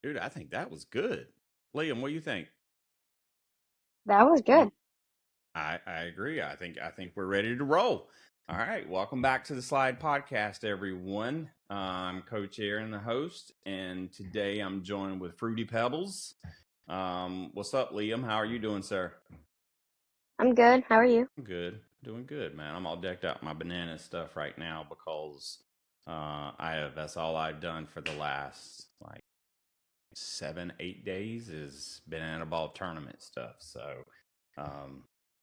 Dude, I think that was good. Liam, what do you think? That was good. I agree. I think we're ready to roll. All right, welcome back to the Slide Podcast, everyone. I'm Coach Aaron, the host, and today I'm joined with Fruity Pebbles. What's up, Liam? How are you doing, sir? I'm good. How are you? Good, doing good, man. I'm all decked out in my banana stuff right now because that's all I've done for the last like 7, 8 days is banana ball tournament stuff. So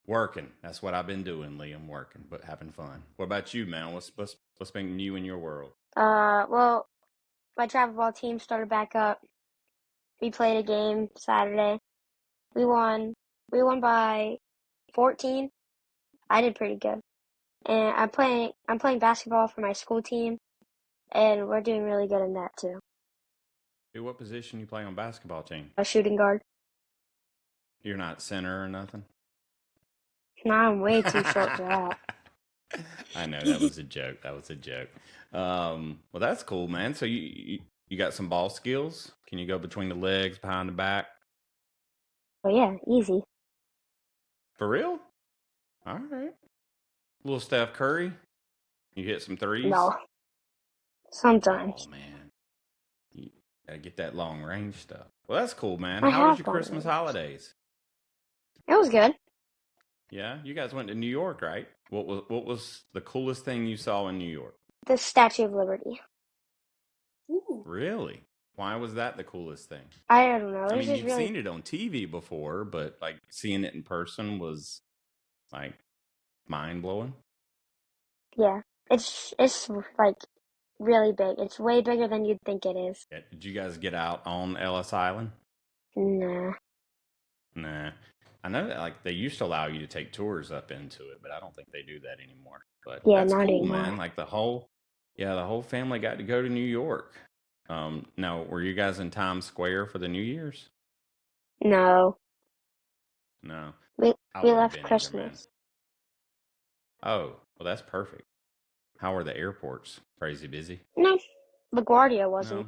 working. That's what I've been doing, Liam. Working, but having fun. What about you, man? What's been new in your world? Well, my travel ball team started back up. We played a game Saturday. We won. We won by 14. I did pretty good. And I'm playing basketball for my school team, and we're doing really good in that too. Dude, what position you play on basketball team? A shooting guard. You're not center or nothing? No, I'm way too short for that. I know that was a joke. That was a joke. Well, that's cool, man. So you got some ball skills? Can you go between the legs, behind the back? But yeah, easy. For real? All right. Little Steph Curry. You hit some threes? No. Sometimes. Oh man, you gotta get that long range stuff. Well, that's cool, man. I How was have your long Christmas range. holidays? It was good. Yeah, you guys went to New York, right? What was the coolest thing you saw in New York? The Statue of Liberty. Ooh. Really? Why was that the coolest thing? I don't know. It I was mean, just you'd really, seen it on TV before, but like seeing it in person was like mind blowing. yeah. It's like really big. It's way bigger than you'd think it is. Yeah, did you guys get out on Ellis Island? Nah. Nah. I know that like they used to allow you to take tours up into it, but I don't think they do that anymore. But Yeah, that's not cool, anymore. man. Like the whole family got to go to New York. Now were you guys in Times Square for the New Year's? No. No, We I we wouldn't have left been either, man. Christmas. Oh, well, that's perfect. How are the airports? Crazy busy? No. LaGuardia wasn't.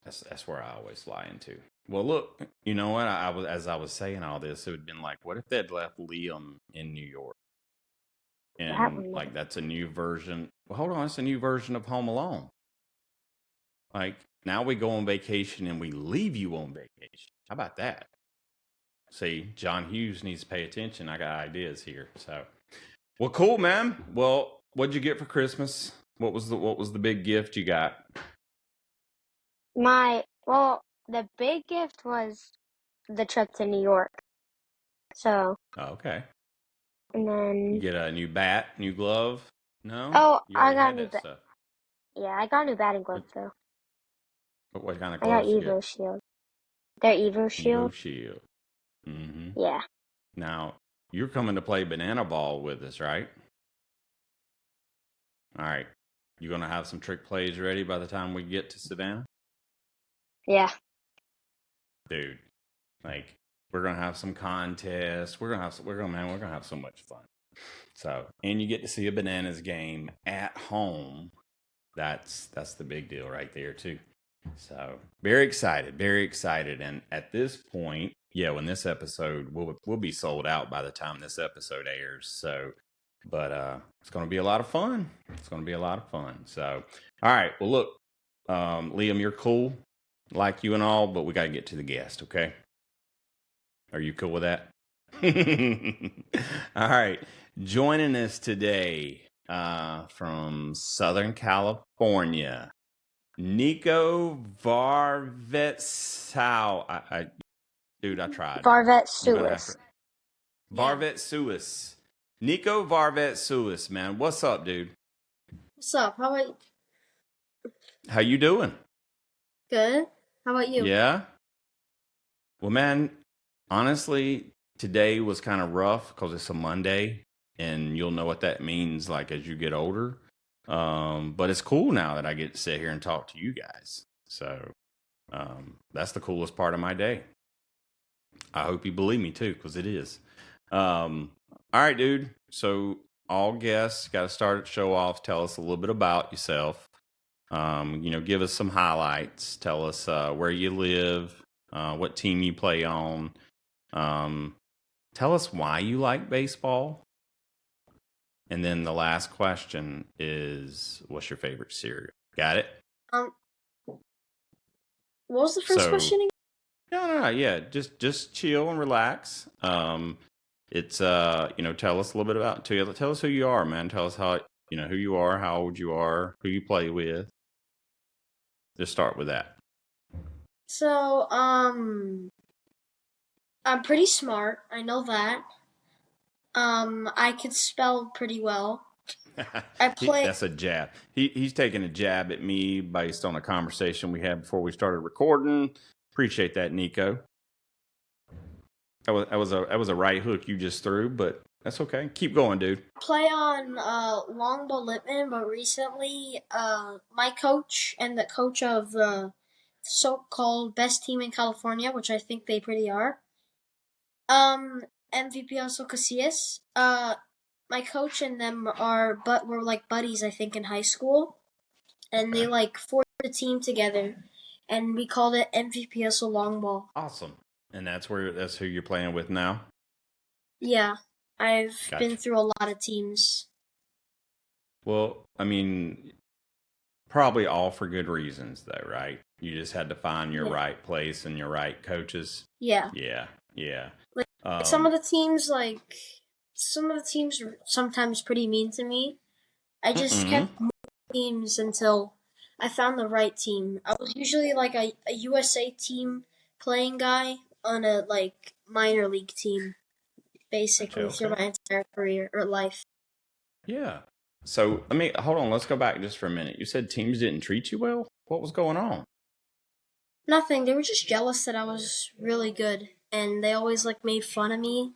No, that's where I always fly into. Well, look, you know what? I was as I was saying all this, it would have been like, what if they'd left Liam in New York? That And one like wasn't. that's a new version. Well, hold on, it's a new version of Home Alone. Like now we go on vacation and we leave you on vacation. How about that? See, John Hughes needs to pay attention. I got ideas here. So, well, cool, man. Well, what'd you get for Christmas? What was the big gift you got? The big gift was the trip to New York. So, Oh, okay, and you then, get a new bat, new glove. No, oh, you I already got a had new that stuff. yeah, I got a new batting glove What, though. what kind of I got gloves you get? Evo Shield. Their Evo Evo Shield? Shield. Mm-hmm. Yeah. Now you're coming to play banana ball with us, right? All right. You gonna have some trick plays ready by the time we get to Savannah, Yeah. dude? Like we're gonna have some contests. We're gonna have so much fun. So, and you get to see a bananas game at home. That's the big deal right there too. So very excited, very excited. And at this point, yeah, when this episode will be sold out by the time this episode airs. So, but it's going to be a lot of fun. It's going to be a lot of fun. So, all right. Well, look, Liam, you're cool, like you and all, but we got to get to the guest. Okay, are you cool with that? All right. Joining us today from Southern California. Niko Varvatsoulis. Dude, I tried. You're gonna have to. Varvatsoulis. Yeah. Varvatsoulis. Niko Varvatsoulis, man. What's up, dude? What's up? How about How you doing? good? How about you? Yeah. Well, man, honestly, today was kind of rough because it's a Monday, and you'll know what that means like as you get older. But it's cool now that I get to sit here and talk to you guys. So that's the coolest part of my day. I hope you believe me too, because it is. All right, dude. So all guests got to start at show off. Tell us a little bit about yourself. Give us some highlights. Tell us where you live, what team you play on. Tell us why you like baseball. And then the last question is, what's your favorite cereal? Got it? What was the first question again? No. Yeah, just chill and relax. It's tell us a little bit about tell us who you are, man. Tell us how who you are, how old you are, who you play with. Just start with that. So, I'm pretty smart. I know that. I could spell pretty well. That's a jab. He's taking a jab at me based on a conversation we had before we started recording. Appreciate that, Niko. That was a right hook you just threw, but that's okay. Keep going, dude. Play on Longbow Lippman, but recently my coach and the coach of the so-called best team in California, which I think they pretty are, MVP also Casillas. My coach and them were like buddies, I think, in high school, and they like forged a team together, and we called it MVP also Long Ball. Awesome. And that's who you're playing with now? Yeah, I've been through a lot of teams. Well, I mean, probably all for good reasons, though, right? You just had to find your right place and your right coaches. Yeah. Yeah. Like some of the teams are sometimes pretty mean to me. I just kept moving teams until I found the right team. I was usually like a USA team playing guy on a like minor league team, basically through my entire career or life. Yeah. So hold on. Let's go back just for a minute. You said teams didn't treat you well. What was going on? Nothing. They were just jealous that I was really good, and they always like made fun of me.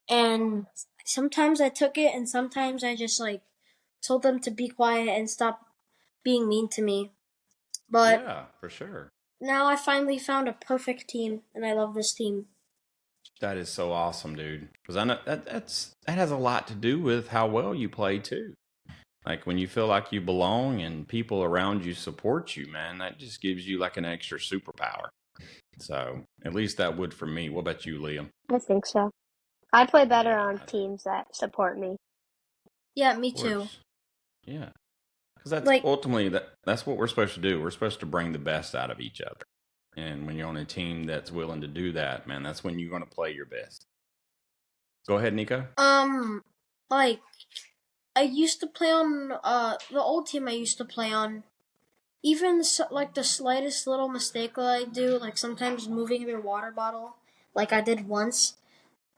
And sometimes I took it, and sometimes I just like told them to be quiet and stop being mean to me. But yeah, for sure. Now I finally found a perfect team, and I love this team. That is so awesome, dude. Because I know that has a lot to do with how well you play too. Like when you feel like you belong and people around you support you, man, that just gives you like an extra superpower. So at least that would for me. What about you, Liam? I think so. I play better on teams that support me. Yeah, me too. Yeah. Because that's ultimately, that's what we're supposed to do. We're supposed to bring the best out of each other. And when you're on a team that's willing to do that, man, that's when you're going to play your best. Go ahead, Niko. Like, I used to play on, the old team I used to play on. Even, like, the slightest little mistake that I do, like sometimes moving their water bottle, like I did once,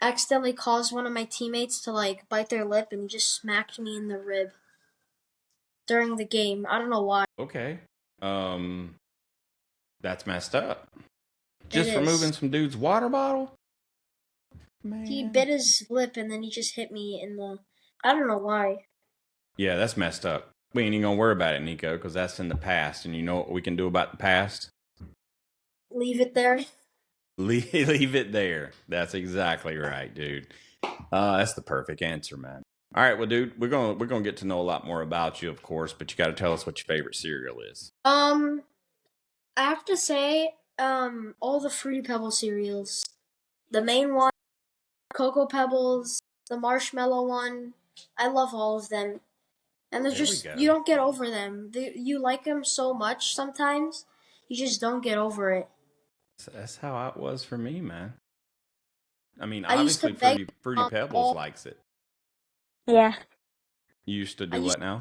accidentally caused one of my teammates to, like, bite their lip and just smacked me in the rib during the game. I don't know why. Okay. That's messed up. Just for moving some dude's water bottle? Man. He bit his lip and then he just hit me in the... I don't know why. Yeah, that's messed up. We ain't even gonna worry about it, Niko, because that's in the past. And you know what we can do about the past? Leave it there. Leave it there. That's exactly right, dude. That's the perfect answer, man. All right, well, dude, we're gonna get to know a lot more about you, of course, but you got to tell us what your favorite cereal is. I have to say, all the Fruity Pebbles cereals. The main one, Cocoa Pebbles, the marshmallow one. I love all of them. And they're just, you don't get over them. You like them so much sometimes, you just don't get over it. That's how it was for me, man. I mean, obviously, Fruity Pebbles likes it. Yeah. You used to do what now?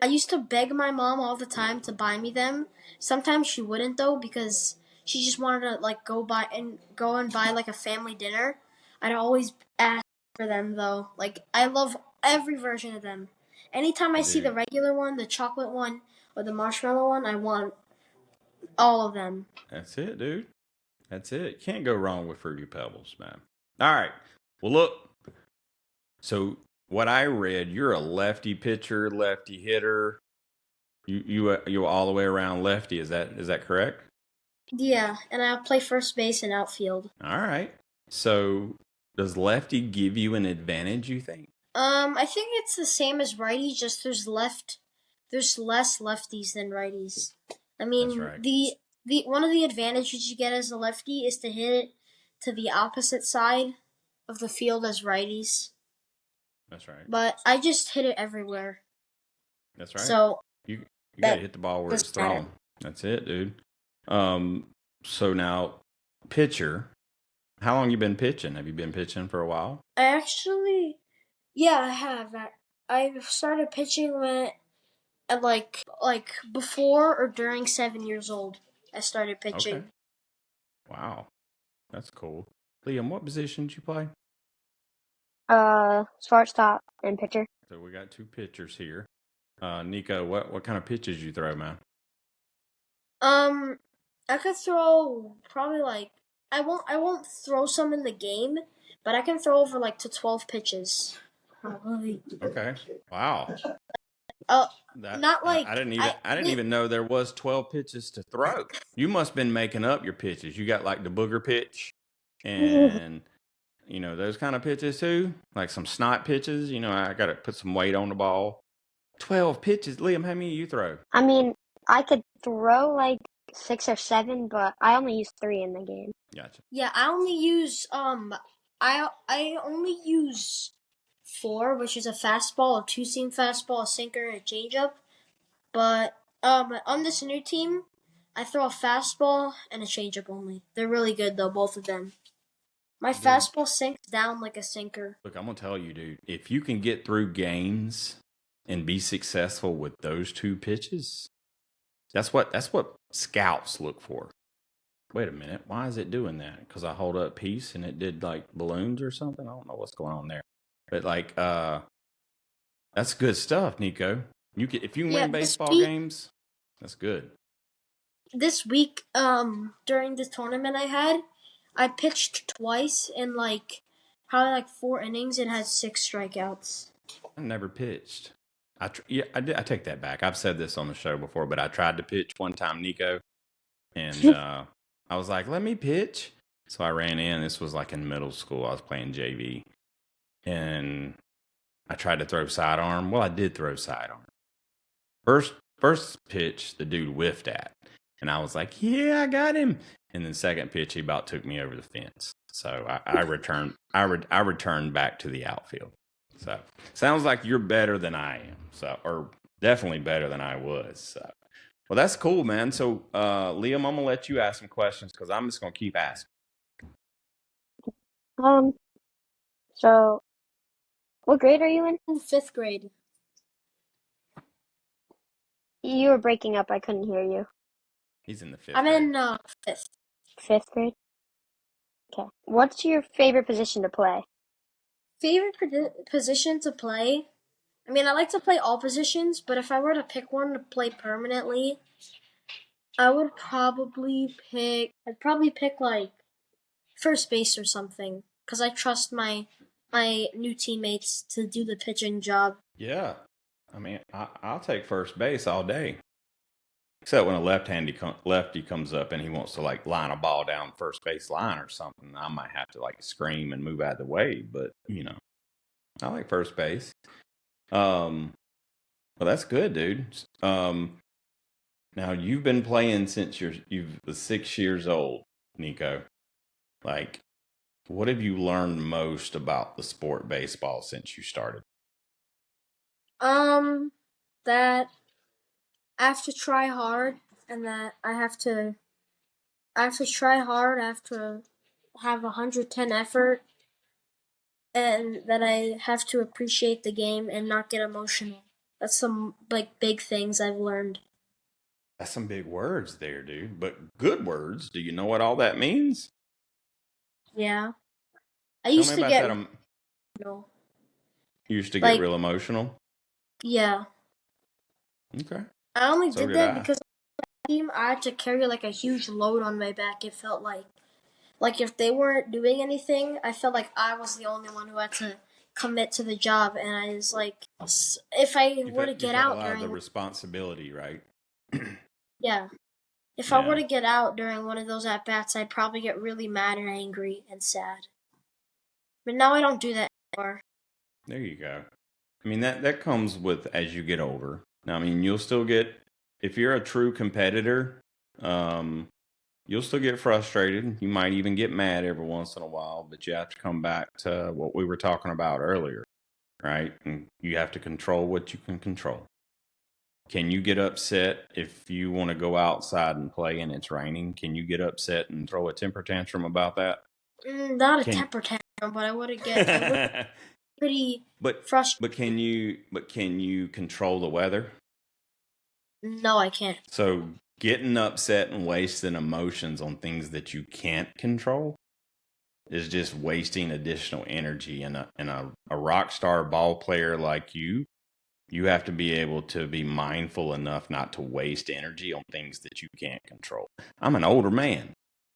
I used to beg my mom all the time to buy me them. Sometimes she wouldn't though, because she just wanted to like go and buy like a family dinner. I'd always ask for them though. Like I love every version of them. Anytime I see the regular one, the chocolate one, or the marshmallow one, I want all of them. That's it, dude. That's it. Can't go wrong with Fruity Pebbles, man. All right. Well, look. So what I read, you're a lefty pitcher, lefty hitter. You all the way around lefty. Is that correct? Yeah, and I play first base and outfield. All right. So does lefty give you an advantage, you think? I think it's the same as righty, just there's there's less lefties than righties. I That's mean, right. the one of the advantages you get as a lefty is to hit it to the opposite side of the field as righties. That's right. But I just hit it everywhere. That's right. So You got to that hit the ball where it's doesn't matter. thrown. That's it, dude. So now, pitcher. How long you been pitching? Have you been pitching for a while? I actually, yeah, I have. I started pitching when at like before or during 7 years old. I started pitching. Okay. Wow, that's cool. Liam, what position did you play? Shortstop and pitcher. So we got two pitchers here. Niko, what kind of pitches you throw, man? I could throw probably like I won't throw some in the game, but I can throw over like to 12 pitches. Probably. Okay. Wow. Uh, That not like I didn't even know there was 12 pitches to throw. You must have been making up your pitches. You got like the booger pitch and those kind of pitches too, like some snot pitches. I got to put some weight on the ball. 12 pitches. Liam, how many you throw? I mean, I could throw like 6 or 7, but I only use 3 in the game. Gotcha. Yeah, I only use I only use 4, which is a fastball, a 2-seam fastball, a sinker, and a changeup. But on this new team, I throw a fastball and a changeup only. They're really good though, both of them. My Dude. fastball sinks down like a sinker. Look, I'm gonna tell you, dude. If you can get through games and be successful with those two pitches, that's what scouts look for. Wait a minute, why is it doing that? Because I hold up peace and it did like balloons or something. I don't know what's going on there, but like, that's good stuff, Niko. If you can win baseball games, that's good. This week, during the tournament I pitched twice in probably like 4 innings and had 6 strikeouts. I never pitched. I did. I take that back. I've said this on the show before, but I tried to pitch one time, Niko, and I was like, "Let me pitch." So I ran in. This was like in middle school. I was playing JV, and I tried to throw sidearm. Well, I did throw sidearm. First pitch, the dude whiffed at, and I was like, "Yeah, I got him." And then second pitch, he about took me over the fence. So I returned. I returned back to the outfield. So sounds like you're better than I am. So, or definitely better than I was. So, well, that's cool, man. So, Liam, I'm gonna let you ask some questions because I'm just gonna keep asking. So, what grade are you in? 5th grade. You were breaking up. I couldn't hear you. He's in the 5th. I'm in 5th. 5th grade? Okay. What's your favorite position to play? Favorite position to play? I mean, I like to play all positions, but if I were to pick one to play permanently, I'd probably pick like first base or something, because I trust my new teammates to do the pitching job. Yeah, I mean, I'll take first base all day. Except when a lefty comes up and he wants to like line a ball down first base line or something, I might have to like scream and move out of the way. But I like first base. Well, that's good, dude. Now you've been playing since you've 6 years old, Niko. Like, what have you learned most about the sport baseball since you started? That I have to try hard, and that I have to try hard. I have to have 110 effort, and that I have to appreciate the game and not get emotional. That's some big things I've learned. That's some big words there, dude. But good words. Do you know what all that means? Yeah, I Tell used me to about get that. emotional. You used to get Like, real emotional. yeah. Okay. I only So did did that I. because team I had to carry like a huge load on my back. It felt like if they weren't doing anything, I felt like I was the only one who had to commit to the job, and I was like, if I were to get out a lot of the during responsibility, right? yeah, if I were Yeah. to get out during one of those at bats, I'd probably get really mad and angry and sad. But now I don't do that anymore. There you go. I mean that comes with as you get older. I mean, you'll still get, if you're a true competitor, you'll still get frustrated. You might even get mad every once in a while, but you have to come back to what we were talking about earlier, right? And you have to control what you can control. Can you get upset if you want to go outside and play and it's raining? Can you get upset and throw a temper tantrum about that? Not a temper tantrum, but I would get pretty frustrated. But can you control the weather? No, I can't. So getting upset and wasting emotions on things that you can't control is just wasting additional energy. And a rock star ball player like you have to be able to be mindful enough not to waste energy on things that you can't control. I'm an older man,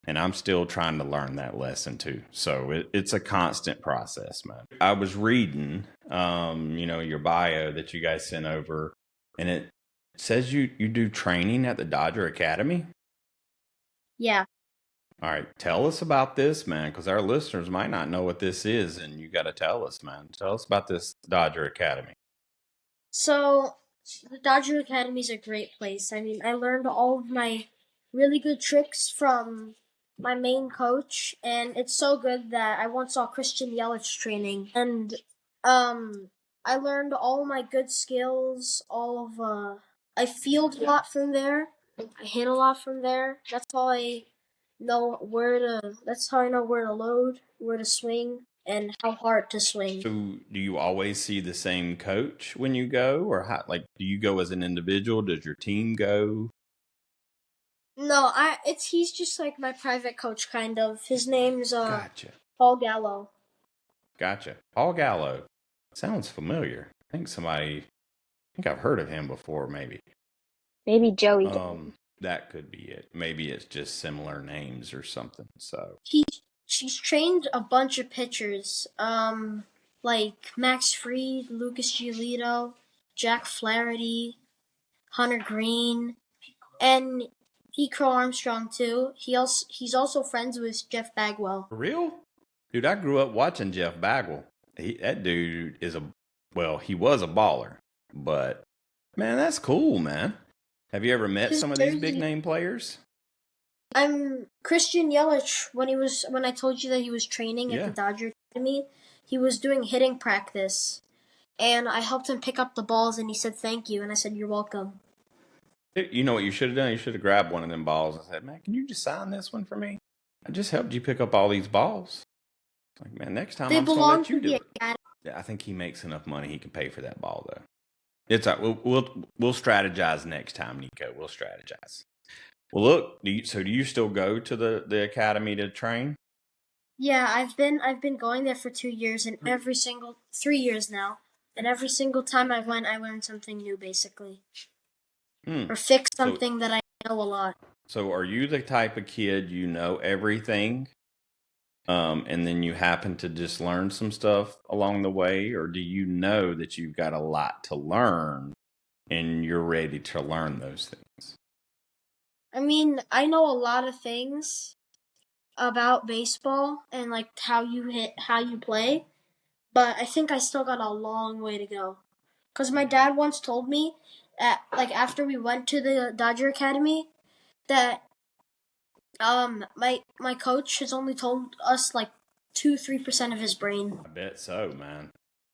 and I'm still trying to learn that lesson too. So it's a constant process, man. I was reading, your bio that you guys sent over, and it says you do training at the Dodger Academy. Yeah. All right, tell us about this, man, because our listeners might not know what this is, and you got to tell us, man. Tell us about this Dodger Academy. So, the Dodger Academy is a great place. I mean, I learned all of my really good tricks from my main coach, and it's so good that I once saw Christian Yelich training, and I learned all my good skills. I field a lot from there. I hit a lot from there. That's how I know That's how I know where to load, where to swing, and how hard to swing. So, do you always see the same coach when you go, or how? Like, do you go as an individual? Does your team go? No, he's just like my private coach, kind of. His name's Gotcha. Paul Gallo. Gotcha. Paul Gallo. Sounds familiar. I think I've heard of him before, maybe. Maybe Joey. That could be it. Maybe it's just similar names or something. So she's trained a bunch of pitchers, like Max Fried, Lucas Giolito, Jack Flaherty, Hunter Green, and Pete Armstrong too. He's also friends with Jeff Bagwell. For real? Dude, I grew up watching Jeff Bagwell. That dude he was a baller. But man, that's cool, man. Have you ever met some of these big name players? I'm Christian Yelich. When I told you that he was training at the Dodger Academy, he was doing hitting practice, and I helped him pick up the balls, and he said thank you, and I said you're welcome. You know what you should have done? You should have grabbed one of them balls and said, "Man, can you just sign this one for me? I just helped you pick up all these balls." Like, man, next time I'm just gonna let you do it. Yeah, I think he makes enough money he can pay for that ball, though. It's all right. We'll strategize next time, Niko. We'll strategize. Well, look. Do you still go to the academy to train? Yeah, I've been going there for 2 years, and 3 years now, and every single time I went, I learned something new, basically, or fixed something that I know a lot. So, are you the type of kid you know everything? And then you happen to just learn some stuff along the way, or do you know that you've got a lot to learn and you're ready to learn those things? I mean, I know a lot of things about baseball and like how you hit, how you play, but I think I still got a long way to go. Because my dad once told me that, like, after we went to the Dodger Academy, that my coach has only told us like 2-3% of his brain. I bet so, man.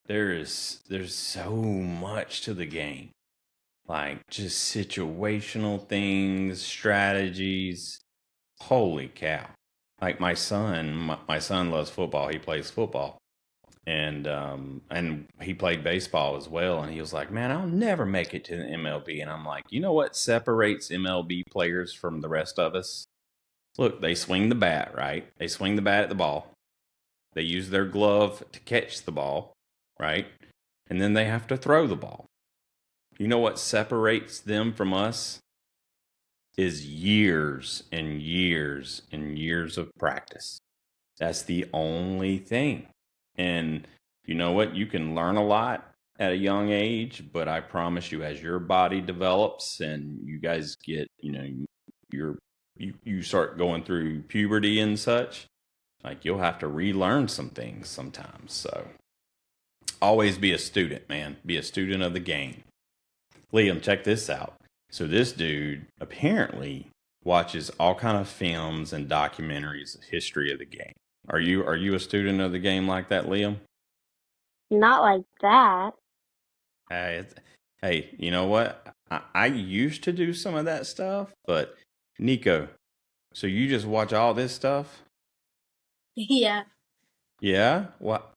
There's so much to the game, like just situational things, strategies. Holy cow! Like my son loves football. He plays football, and he played baseball as well. And he was like, "Man, I'll never make it to the MLB." And I'm like, you know what separates MLB players from the rest of us? Look, they swing the bat, right? They swing the bat at the ball. They use their glove to catch the ball, right? And then they have to throw the ball. You know what separates them from us? Is years and years and years of practice. That's the only thing. And you know what? You can learn a lot at a young age, but I promise you, as your body develops and you guys get, you start going through puberty and such, like you'll have to relearn some things sometimes. So always be a student, man. Be a student of the game. Liam, check this out. So this dude apparently watches all kind of films and documentaries, history of the game. Are you a student of the game like that, Liam? Not like that. Hey, hey, you know what? I used to do some of that stuff, but Niko, so you just watch all this stuff? Yeah. Yeah? What?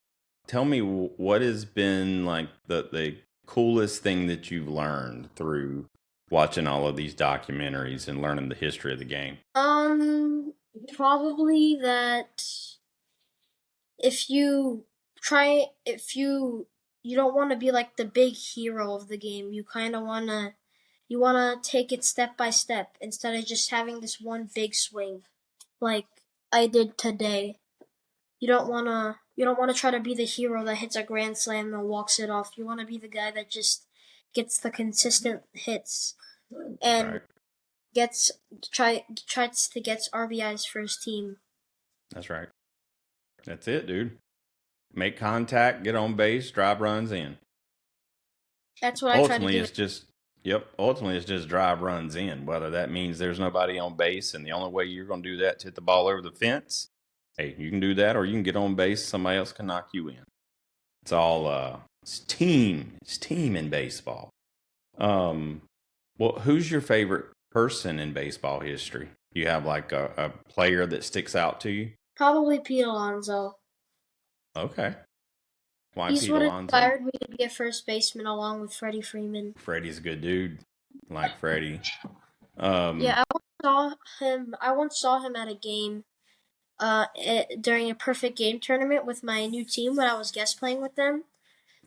Tell me what has been like the coolest thing that you've learned through watching all of these documentaries and learning the history of the game. Probably that if you you don't want to be like the big hero of the game. You kind of you want to take it step by step instead of just having this one big swing like I did today. You don't want to try to be the hero that hits a grand slam and walks it off. You want to be the guy that just gets the consistent hits and Right. gets tries to get RBIs for his team. That's right. That's it, dude. Make contact, get on base, drive runs in. That's what I try to Ultimately, do. it's just yep. Ultimately, it's just drive runs in. Whether that means there's nobody on base, and the only way you're going to do that to hit the ball over the fence, hey, you can do that, or you can get on base. Somebody else can knock you in. It's all it's team. It's team in baseball. Um, well, who's your favorite person in baseball history? Do you have like a player that sticks out to you? Probably Pete Alonso. Okay. Why He's Pete what Alonso? inspired me to be a first baseman along with Freddie Freeman. Freddie's a good dude. Like Freddie. Yeah, I once saw him at a game during a perfect game tournament with my new team when I was guest playing with them.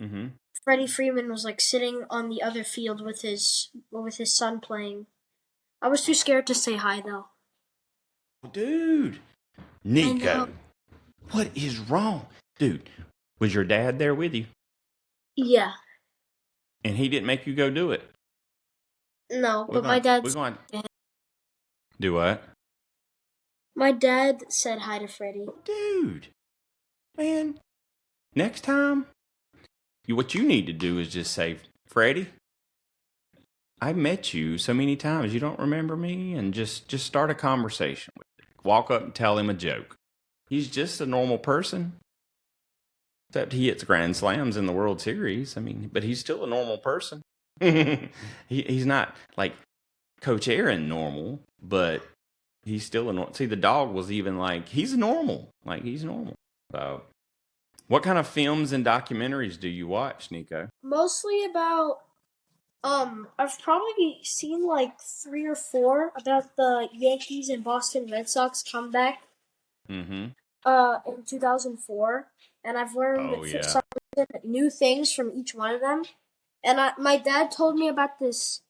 Mm-hmm. Freddie Freeman was like sitting on the other field with his son playing. I was too scared to say hi though. Dude, I know. Niko, what is wrong? Dude, was your dad there with you? Yeah. And he didn't make you go do it? No, We're but my going we're dad going do what? my dad said hi to Freddie. Dude, man, next time, what you need to do is just say, Freddie, I met you so many times you don't remember me, and just start a conversation with him. Walk up and tell him a joke. He's just a normal person. Except he hits grand slams in the World Series. I mean, but he's still a normal person. He's not like Coach Aaron normal, but he's still a normal. See, the dog was even like, he's normal. Like, he's normal. So, what kind of films and documentaries do you watch, Niko? Mostly about I've probably seen like 3 or 4 about the Yankees and Boston Red Sox comeback Mm-hmm. in 2004, and I've learned Oh, for yeah. some reason new things from each one of them. And my dad told me about this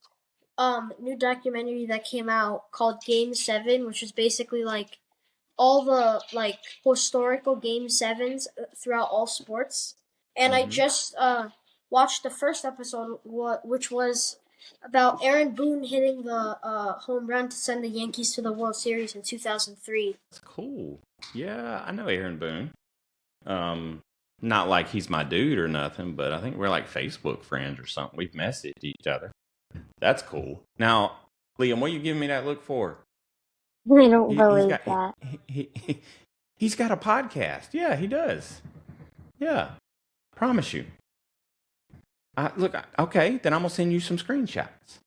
new documentary that came out called Game 7, which is basically like all the like historical Game 7s throughout all sports. And I Mm-hmm. just watched the first episode, which was about Aaron Boone hitting the home run to send the Yankees to the World Series in 2003. That's cool. Yeah, I know Aaron Boone. Um, Not like he's my dude or nothing, but I think we're like Facebook friends or something. We've messaged each other. That's cool. Now, Liam, what are you giving me that look for? I don't He's believe got that. he's got a podcast. Yeah, he does. Yeah, promise you. Look, okay, then I'm gonna send you some screenshots.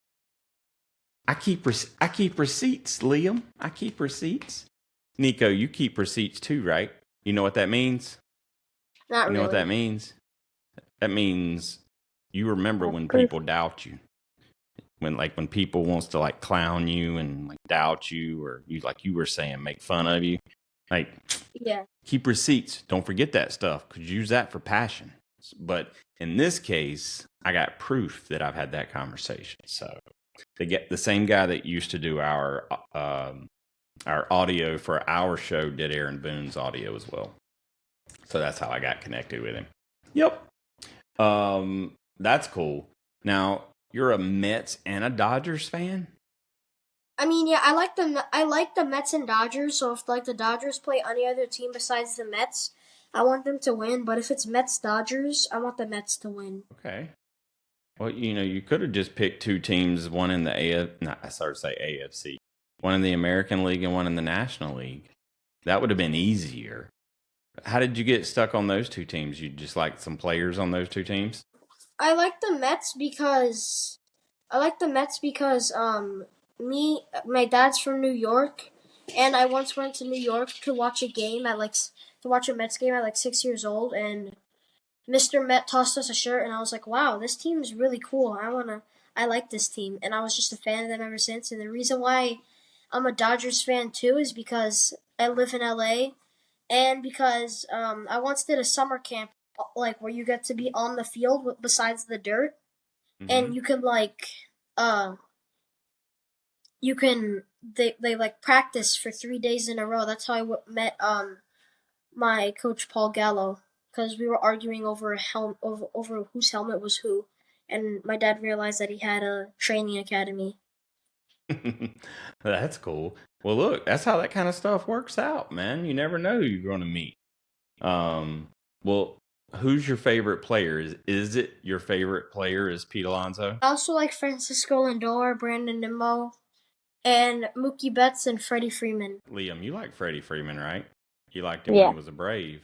I keep receipts, Liam. I keep receipts. Niko, you keep receipts too, right? You know what that means? Not You know what that really. means? That means you remember That's when proof. people doubt you. When people wants to like clown you and like doubt you, or you, like you were saying, make fun of you. Like, Yeah. keep receipts. Don't forget that stuff, because use that for passion. But in this case, I got proof that I've had that conversation. So they get the same guy that used to do our audio for our show did Aaron Boone's audio as well. So that's how I got connected with him. Yep. That's cool. Now, you're a Mets and a Dodgers fan? I mean, yeah, I like the Mets and Dodgers. So if like the Dodgers play any other team besides the Mets, I want them to win. But if it's Mets Dodgers, I want the Mets to win. Okay. Well, you could have just picked two teams, one in the I started to say AFC, one in the American League and one in the National League. That would have been easier. How did you get stuck on those two teams? You just like some players on those two teams? I like the Mets because my dad's from New York, and I once went to New York to watch a game to watch a Mets game at like 6 years old, and Mr. Met tossed us a shirt, and I was like, wow, this team is really cool. I like this team, and I was just a fan of them ever since. And the reason why I'm a Dodgers fan too is because I live in LA, and because I once did a summer camp like where you get to be on the field besides the dirt, Mm-hmm. and you can like uh they like practice for 3 days in a row. That's how met my coach Paul Gallo, because we were arguing over over whose helmet was who, and my dad realized that he had a training academy. That's cool. Well, look, that's how that kind of stuff works out, man. You never know who you're going to meet. Um, well, who's your favorite player? Is it your favorite player is Pete Alonso? I also like Francisco Lindor, Brandon Nimmo, and Mookie Betts and Freddie Freeman. Liam, you like Freddie Freeman, right? You liked him when Yeah, he was a Brave.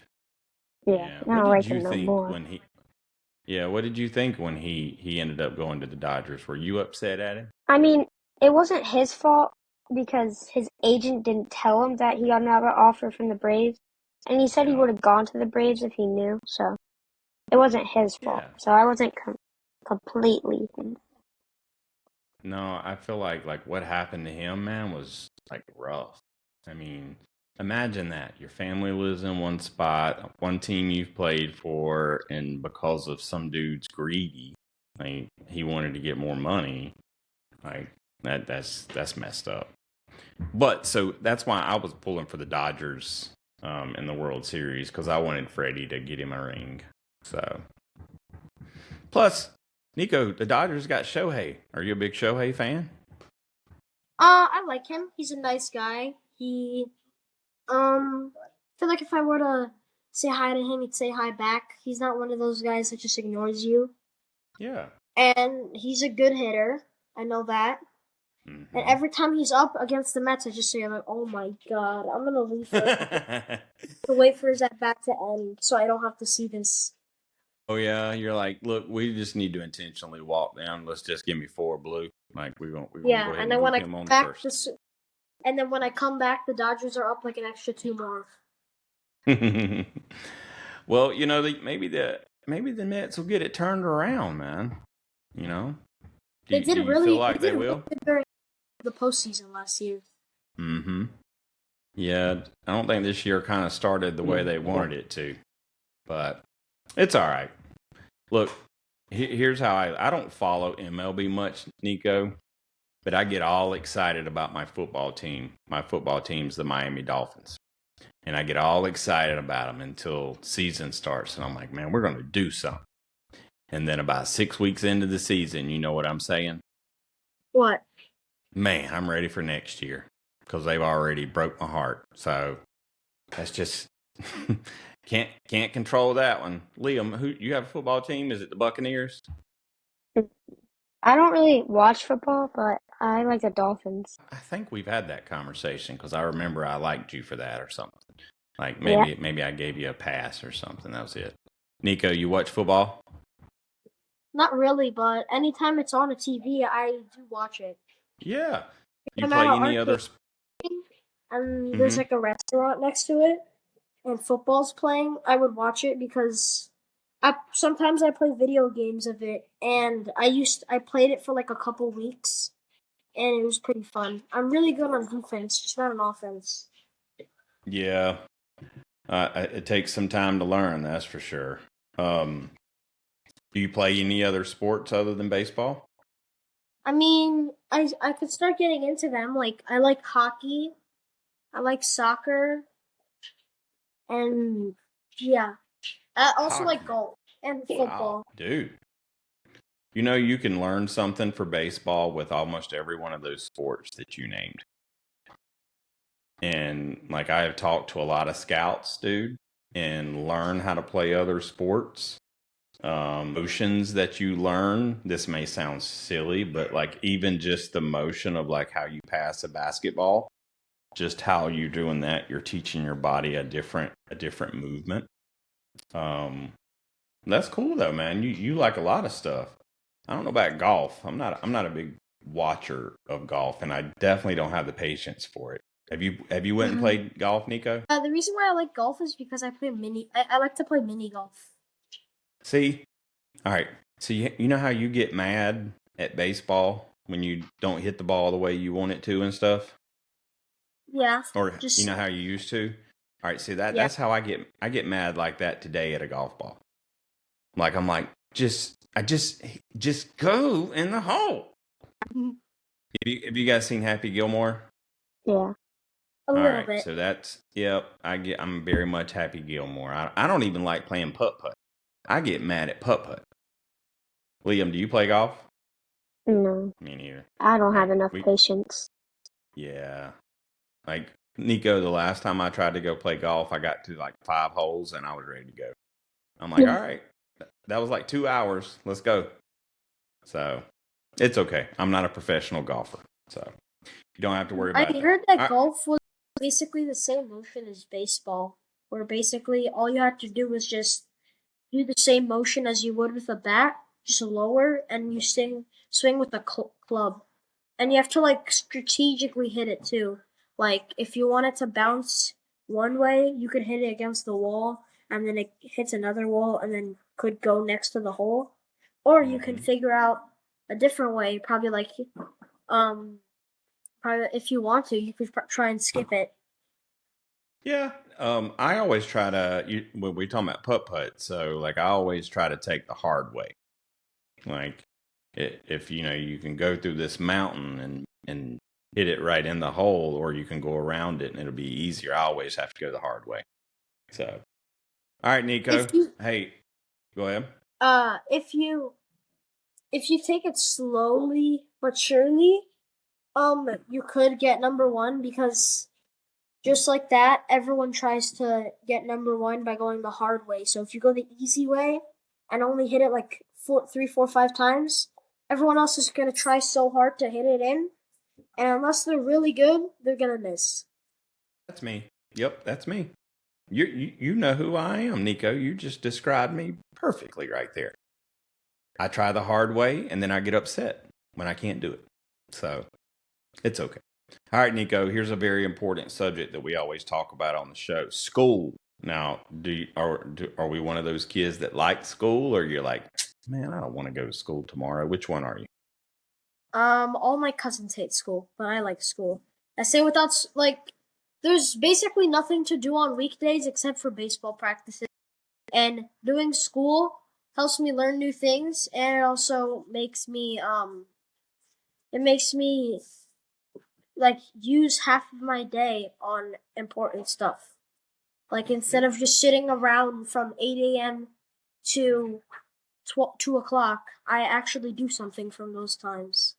yeah. Yeah. I What don't did like you him no think more. when he? Yeah. What did you think when he ended up going to the Dodgers? Were you upset at him? I mean, it wasn't his fault because his agent didn't tell him that he got another offer from the Braves, and he said he Yeah. would have gone to the Braves if he knew. So it wasn't his fault. Yeah. So I wasn't completely. No, I feel like what happened to him, man, was like rough. I mean, imagine that your family lives in one spot, one team you've played for, and because of some dude's greedy, like he wanted to get more money, like that's messed up. But so that's why I was pulling for the Dodgers in the World Series because I wanted Freddie to get him a ring. So plus, Nico, the Dodgers got Shohei. Are you a big Shohei fan? I like him. He's a nice guy. I feel like if I were to say hi to him, he'd say hi back. He's not one of those guys that just ignores you. Yeah. And he's a good hitter. I know that. And Mm-hmm. every time he's up against the Mets, I just say, I'm like, oh my god, I'm gonna leave for to wait for his at bat to end, so I don't have to see this. Oh yeah, you're like, look, we just need to intentionally walk down. Let's just give me four blue. Like we're gonna Yeah, go ahead and and then when move I him come on to back, first. the Dodgers are up like an extra two more. Well, maybe the Nets will get it turned around, man. You know, do you feel They like they did really will? good during the postseason last year. Mm-hmm. Yeah, I don't think this year kind of started the way they wanted it to, but it's all right. Look, here's how I don't follow MLB much, Nico, but I get all excited about my football team. My football team's the Miami Dolphins. And I get all excited about them until season starts. And I'm like, man, we're going to do something. And then about 6 weeks into the season, you know what I'm saying? What? Man, I'm ready for next year because they've already broke my heart. So that's just can't control that one. Liam, who you have a football team? Is it the Buccaneers? I don't really watch football, but I like the Dolphins. I think we've had that conversation because I remember I liked you for that or something. Like Yeah. maybe I gave you a pass or something. That was it. Nico, you watch football? Not really, but anytime it's on a TV, I do watch it. Yeah. You I'm at play an any other? arcade, and there's Mm-hmm. like a restaurant next to it, and football's playing. I would watch it because sometimes I play video games of it, and I played it for like a couple weeks, and it was pretty fun. I'm really good on defense, just not on offense. Yeah. It takes some time to learn, that's for sure. Um, do you play any other sports other than baseball? I mean, I could start getting into them. Like I like hockey, I like soccer, and yeah, I also like Hockey. golf and Wow, football. dude. You can learn something for baseball with almost every one of those sports that you named. And like I have talked to a lot of scouts, dude, and learn how to play other sports. motions that you learn. This may sound silly, but like even just the motion of like how you pass a basketball, just how you're doing that, you're teaching your body a different movement. That's cool though, man. You like a lot of stuff. I don't know about golf. I'm not a big watcher of golf, and I definitely don't have the patience for it. Have you went and played golf, Niko? The reason why I like golf is because I like to play mini golf. See, all right. So you know how you get mad at baseball when you don't hit the ball the way you want it to and stuff, Yeah. or you know how you used to. All right. See that's how I get mad like that today at a golf ball. Like I'm like just go in the hole. Have you guys seen Happy Gilmore? Yeah. A little bit. So that's I'm very much Happy Gilmore. I don't even like playing putt putt. I get mad at putt putt. Liam, do you play golf? No. Me neither. I don't have enough patience. Yeah. Like Niko, the last time I tried to go play golf, I got to like 5 holes and I was ready to go. I'm like, all right, that was like 2 hours. Let's go. So it's okay. I'm not a professional golfer, so you don't have to worry about it. I heard that golf was basically the same motion as baseball, where basically all you have to do is just do the same motion as you would with a bat, just lower, and you swing with a club. And you have to like strategically hit it too. Like if you want it to bounce one way, you could hit it against the wall, and then it hits another wall, and then could go next to the hole. Or you can figure out a different way. Probably if you want to, you could try and skip it. Yeah. I always try to. When we talking about putt putt, so like I always try to take the hard way. Like if you can go through this mountain and hit it right in the hole, or you can go around it and it'll be easier. I always have to go the hard way. So, all right, Niko. Hey, go ahead. If you take it slowly but surely, you could get number one, because just like that, everyone tries to get number one by going the hard way. So if you go the easy way and only hit it like 3, 4, 5 times, everyone else is gonna try so hard to hit it in, and unless they're really good, they're gonna miss. That's me. Yep, that's me. You know who I am, Niko. You just described me perfectly right there. I try the hard way, and then I get upset when I can't do it. So it's okay. All right, Niko, here's a very important subject that we always talk about on the show: school. Now, are we one of those kids that like school, or you're like, man, I don't want to go to school tomorrow? Which one are you? All my cousins hate school, but I like school. I say there's basically nothing to do on weekdays except for baseball practices. And doing school helps me learn new things, and it also makes me like use half of my day on important stuff. Like instead of just sitting around from 8 a.m. to 2 o'clock, I actually do something from those times.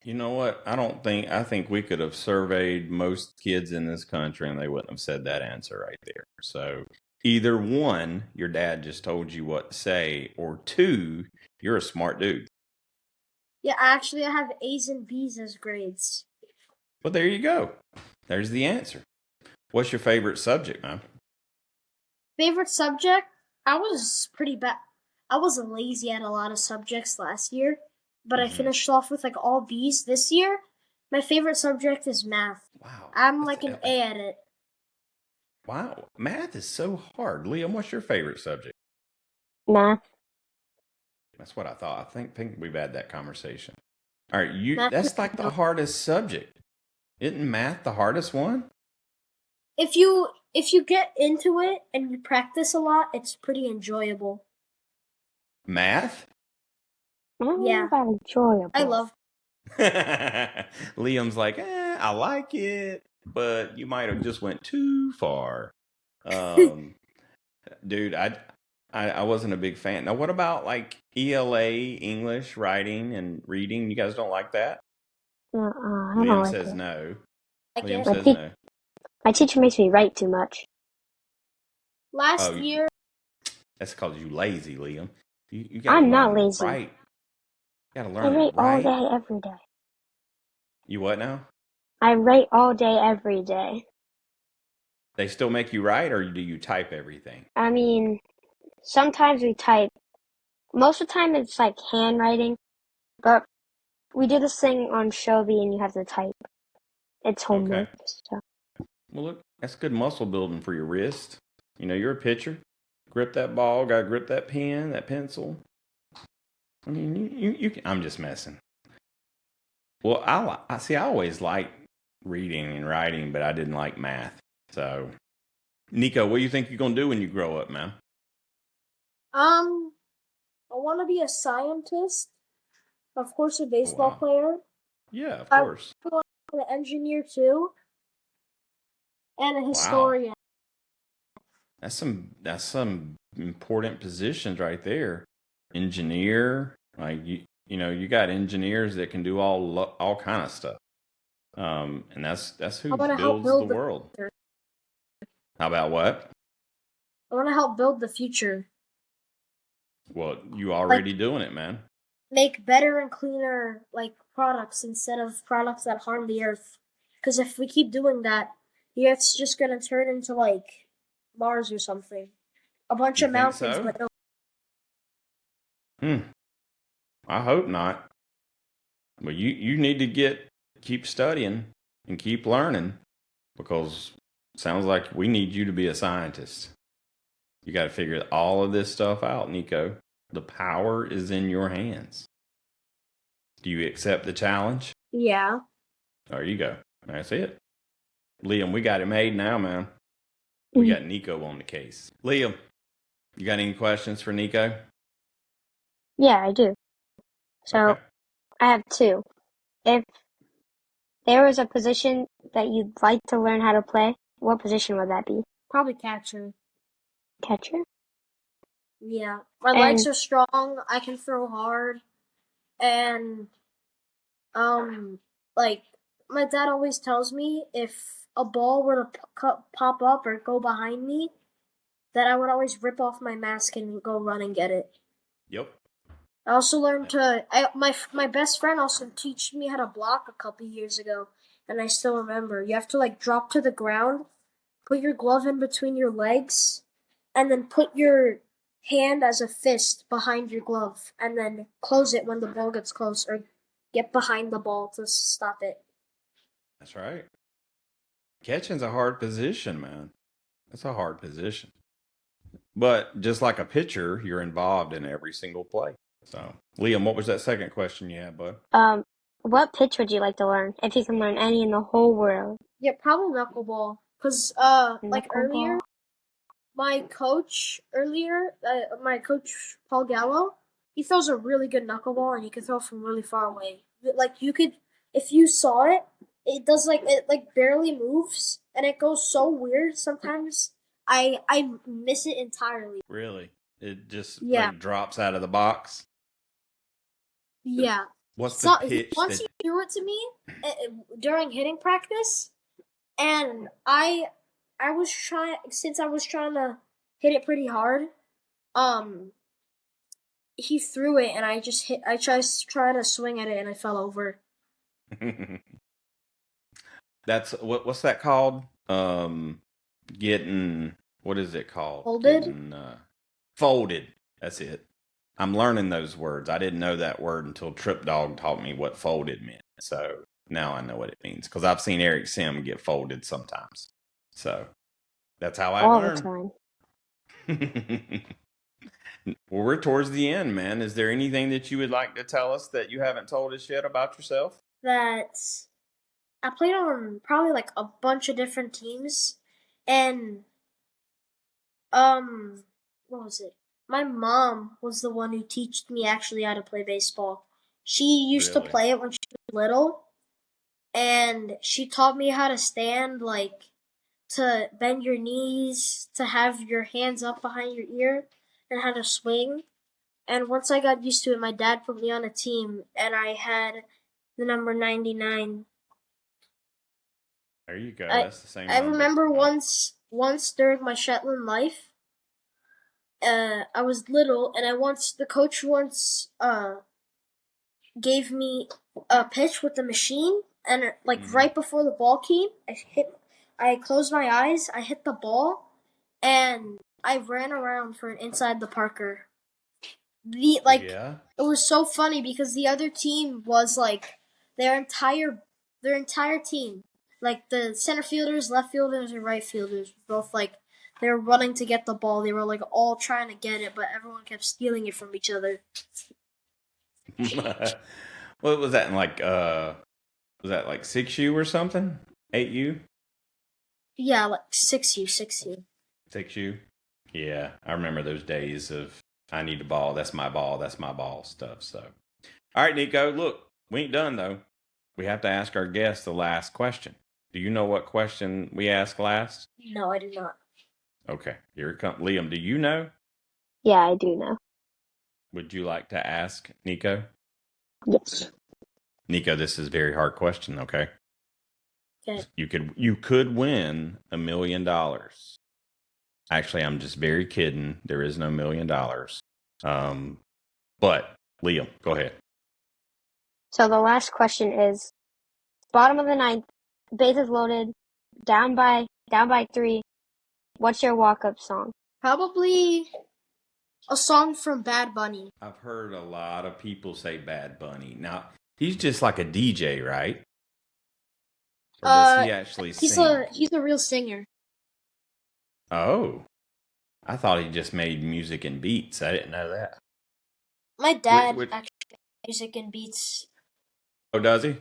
You know what? I think we could have surveyed most kids in this country and they wouldn't have said that answer right there. So either one, your dad just told you what to say, or two, you're a smart dude. Yeah, actually I have A's and B's as grades. Well, there you go. There's the answer. What's your favorite subject, man? Favorite subject? I was pretty bad. I was lazy at a lot of subjects last year, but I finished off with like all B's this year. My favorite subject is math. Wow. I'm like an A at it. Wow. Math is so hard. Liam, what's your favorite subject? Math. That's what I thought. I think we've had that conversation. All right, that's like the hardest subject. Isn't math the hardest one? If you get into it and you practice a lot, it's pretty enjoyable. Math? I don't know about enjoyable. I love Liam's like, I like it, but you might have just went too far. Dude, I wasn't a big fan. Now, what about like ELA, English, writing, and reading? You guys don't like that? Liam says no. Liam says no. My teacher makes me write too much. Last year, That's because you lazy, Liam. You got to I'm not learn lazy. right. You got to I learn write it all right. day, every day. You what now? I write all day, every day. They still make you write, or do you type everything? I mean, sometimes we type. Most of the time it's like handwriting, but we do this thing on Shelby and you have to type. It's homework. Okay. So. Well, look, that's good muscle building for your wrist. You know, you're a pitcher. Grip that ball. Got to grip that pen, that pencil. I mean, you can, I'm just messing. Well, I see. I always liked reading and writing, but I didn't like math. So, Niko, what do you think you're gonna do when you grow up, man? I want to be a scientist, of course, a baseball Wow. player. Yeah, of I course. want to be an engineer too, and a Wow. historian. That's some important positions right there. Engineer, like you got engineers that can do all kind of stuff. And that's I who want to help builds the build the world. future. How about what? I want to help build the future. Well, you already doing it, man. Make better and cleaner products instead of products that harm the earth. Because if we keep doing that, the earth's just gonna turn into Mars or something. A bunch You of think mountains, so? but no. I hope not. But you need to keep studying and keep learning, because it sounds like we need you to be a scientist. You got to figure all of this stuff out, Niko. The power is in your hands. Do you accept the challenge? Yeah. There you go. That's it. Liam, we got it made now, man. We got Niko on the case. Liam, you got any questions for Niko? Yeah, I do. So, Okay. I have two. If there was a position that you'd like to learn how to play, what position would that be? Probably catcher. Catcher? Yeah. My And legs are strong. I can throw hard. And, like, my dad always tells me if a ball were to pop up or go behind me, that I would always rip off my mask and go run and get it. Yep. I also learned my best friend also teach me how to block a couple years ago, and I still remember. You have to drop to the ground, put your glove in between your legs, and then put your hand as a fist behind your glove, and then close it when the ball gets close, or get behind the ball to stop it. That's right. Catching's a hard position, man. That's a hard position. But just like a pitcher, you're involved in every single play. So, Liam, what was that second question you had, bud? what pitch would you like to learn if you can learn any in the whole world? Yeah, probably knuckleball. Cause earlier, Knuckleball. my coach Paul Gallo, he throws a really good knuckleball and he can throw from really far away. You could, if you saw it, it does it barely moves and it goes so weird sometimes. I miss it entirely. Really? It just Yeah, drops out of the box? yeah. What's the So pitch once he threw it to me during hitting practice, and I was trying to hit it pretty hard. Um, he threw it, and I just hit. I tried to swing at it, and I fell over. That's what's that called? Getting, what is it called? Folded. Getting folded. That's it. I'm learning those words. I didn't know that word until Trip Dog taught me what folded meant. So now I know what it means, because I've seen Eric Sim get folded sometimes. So that's how I All learn. the time. Well, we're towards the end, man. Is there anything that you would like to tell us that you haven't told us yet about yourself? That I played on probably a bunch of different teams, and what was it? My mom was the one who taught me actually how to play baseball. She used to Really? play it when she was little, and she taught me how to stand, to bend your knees, to have your hands up behind your ear, and how to swing. And once I got used to it, my dad put me on a team, and I had the number 99. There you go. I That's the same I number. remember once during my Shetland life, I was little, and the coach once gave me a pitch with the machine, and right before the ball came, I closed my eyes, I hit the ball, and I ran around for an inside the Parker. It was so funny because the other team was their entire team, like the center fielders, left fielders, and right fielders, both they were running to get the ball. They were all trying to get it, but everyone kept stealing it from each other. What was that in was that 6U or something? 8U? Yeah, 6U. 6U? Yeah, I remember those days of I need the ball, that's my ball stuff. So, all right, Nico, look, we ain't done though. We have to ask our guests the last question. Do you know what question we asked last? No, I do not. Okay, here it comes. Liam, do you know? Yeah, I do know. Would you like to ask Nico? Yes. Nico, this is a very hard question, okay? Okay. You could win $1 million. Actually, I'm just very kidding. There is no $1 million. But Liam, go ahead. So the last question is, bottom of the ninth, bases loaded, down by 3. What's your walk-up song? Probably a song from Bad Bunny. I've heard a lot of people say Bad Bunny. Now, he's just like a DJ, right? Or does he actually sing? He's a real singer. Oh. I thought he just made music and beats. I didn't know that. My dad actually makes music and beats. Oh, does he?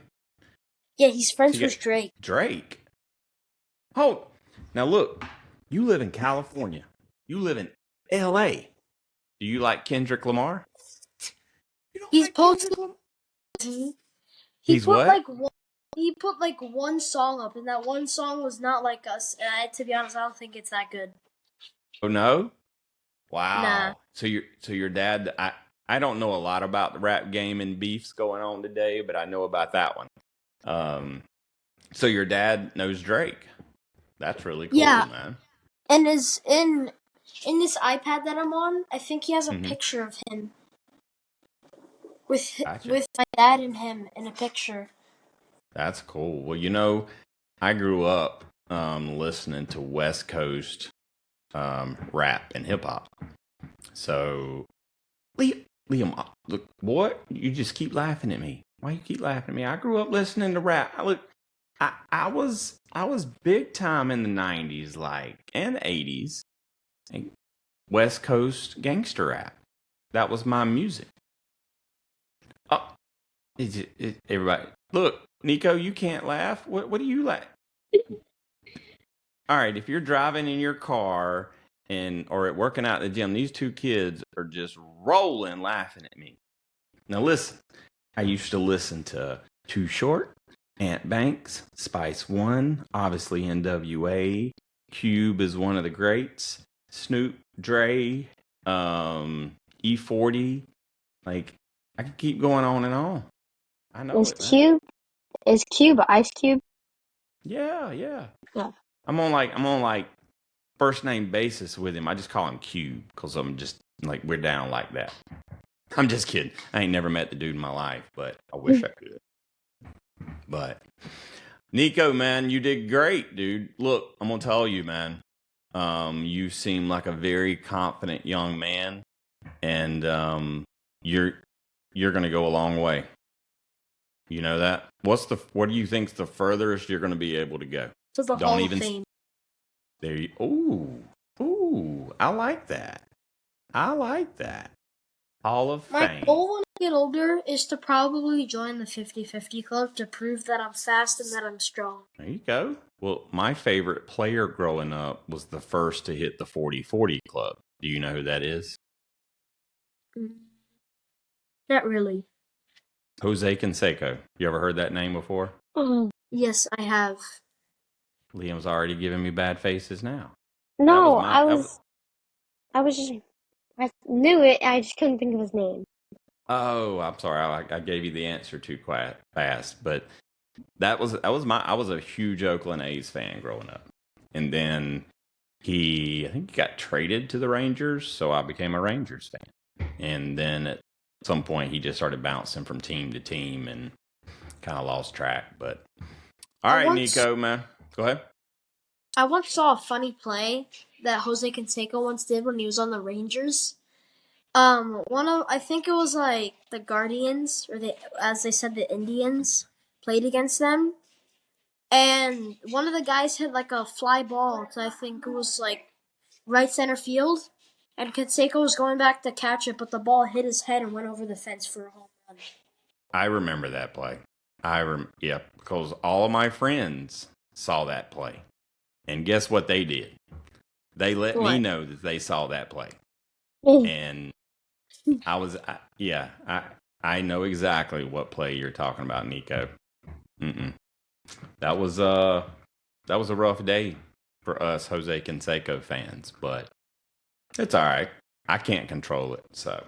Yeah, he's friends with Drake. Drake? Oh, now look. You live in California. You live in L.A. Do you like Kendrick Lamar? He's posted. He's what? He put one song up, and that one song was not like us. And to be honest, I don't think it's that good. Oh no! Wow. Nah. So your dad. I don't know a lot about the rap game and beefs going on today, but I know about that one. So your dad knows Drake. That's really cool, man. And is in this iPad that I'm on, I think he has a picture of him with my dad and him in a picture. That's cool. Well, I grew up listening to West Coast rap and hip hop. So, Liam, look, boy, you just keep laughing at me. Why you keep laughing at me? I grew up listening to rap. I was big time in the 90s, and the 80s. West Coast gangster rap. That was my music. Oh, everybody, look, Nico, you can't laugh. What do you laugh? All right, if you're driving in your car or at working out at the gym, these two kids are just rolling laughing at me. Now listen, I used to listen to Too Short, Ant Banks, Spice One, obviously NWA, Cube is one of the greats, Snoop, Dre, E40. I could keep going on and on. I know Is Cube Ice Cube? Yeah. I'm on first name basis with him. I just call him Cube because I'm just we're down like that. I'm just kidding. I ain't never met the dude in my life, but I wish I could. But Nico, man, you did great, dude. Look, I'm gonna tell you, man. You seem like a very confident young man, and you're gonna go a long way. You know that? What do you think's the furthest you're gonna be able to go? To the Hall of Fame. There you. Ooh! I like that. Hall of Fame. My goal when I get older is to probably join the 50-50 club to prove that I'm fast and that I'm strong. There you go. Well, my favorite player growing up was the first to hit the 40-40 club. Do you know who that is? Not really. Jose Canseco. You ever heard that name before? Yes, I have. Liam's already giving me bad faces now. No, I knew it. I just couldn't think of his name. Oh, I'm sorry. I gave you the answer too fast, but I was a huge Oakland A's fan growing up, and then I think he got traded to the Rangers, so I became a Rangers fan. And then at some point, he just started bouncing from team to team and kind of lost track. But all right, Niko, man, go ahead. I once saw a funny play that Jose Canseco once did when he was on the Rangers. I think it was like the Guardians, or as they said, the Indians played against them. And one of the guys hit like a fly ball to, I think it was like right center field. And Canseco was going back to catch it, but the ball hit his head and went over the fence for a home run. I remember that play. Because all of my friends saw that play. And guess what they did? They let me know that they saw that play. And I know exactly what play you're talking about, Niko. That was a rough day for us Jose Canseco fans, but it's all right. I can't control it. So,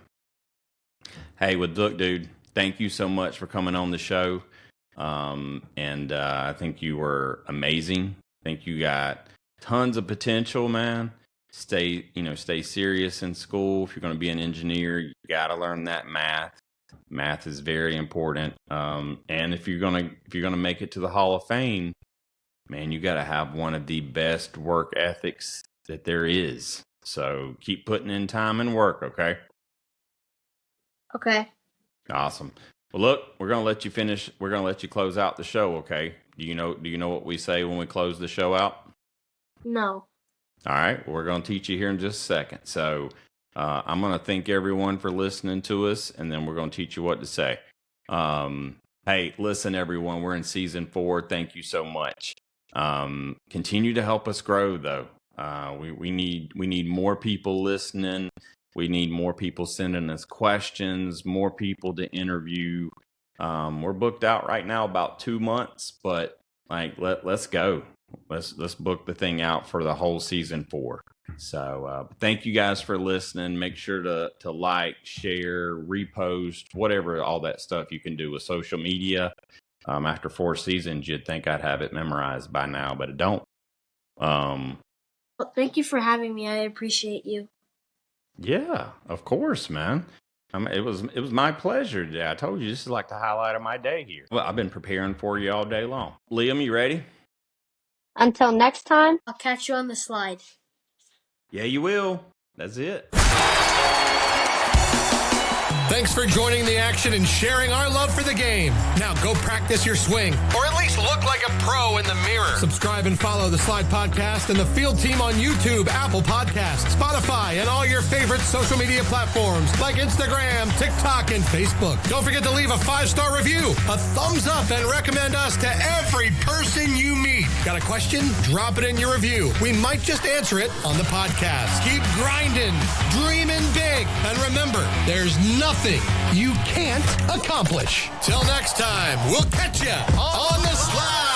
hey, look, dude, thank you so much for coming on the show. I think you were amazing. I think you got tons of potential, man. Stay serious in school. If you're going to be an engineer, you got to learn that math. Math is very important. And if you're gonna make it to the Hall of Fame, man, you got to have one of the best work ethics that there is. So keep putting in time and work, okay? Okay. Awesome. Well, look, we're gonna let you finish. We're gonna let you close out the show, okay? Do you know what we say when we close the show out? No. All right. Well, we're gonna teach you here in just a second. So I'm gonna thank everyone for listening to us, and then we're gonna teach you what to say. Hey, listen, everyone. We're in season 4. Thank you so much. Continue to help us grow, though. We need more people listening. We need more people sending us questions, more people to interview. We're booked out right now about 2 months, but let's go. Let's book the thing out for the whole season 4. So thank you guys for listening. Make sure to like, share, repost, whatever, all that stuff you can do with social media. After 4 seasons, you'd think I'd have it memorized by now, but I don't. Well, thank you for having me. I appreciate you. Yeah, of course, man. It was my pleasure today. I told you this is like the highlight of my day here. Well, I've been preparing for you all day long. Liam, you ready? Until next time. I'll catch you on the slide. Yeah, you will. That's it. Thanks for joining the action and sharing our love for the game. Now go practice your swing, or at least look like a pro in the mirror. Subscribe and follow the Slide Podcast and the Field Team on YouTube, Apple Podcasts, Spotify, and all your favorite social media platforms like Instagram, TikTok, and Facebook. Don't forget to leave a 5-star review, a thumbs up, and recommend us to every person you meet. Got a question? Drop it in your review. We might just answer it on the podcast. Keep grinding, dreaming big, and remember, there's nothing you can't accomplish. Till next time, we'll catch you on the slide.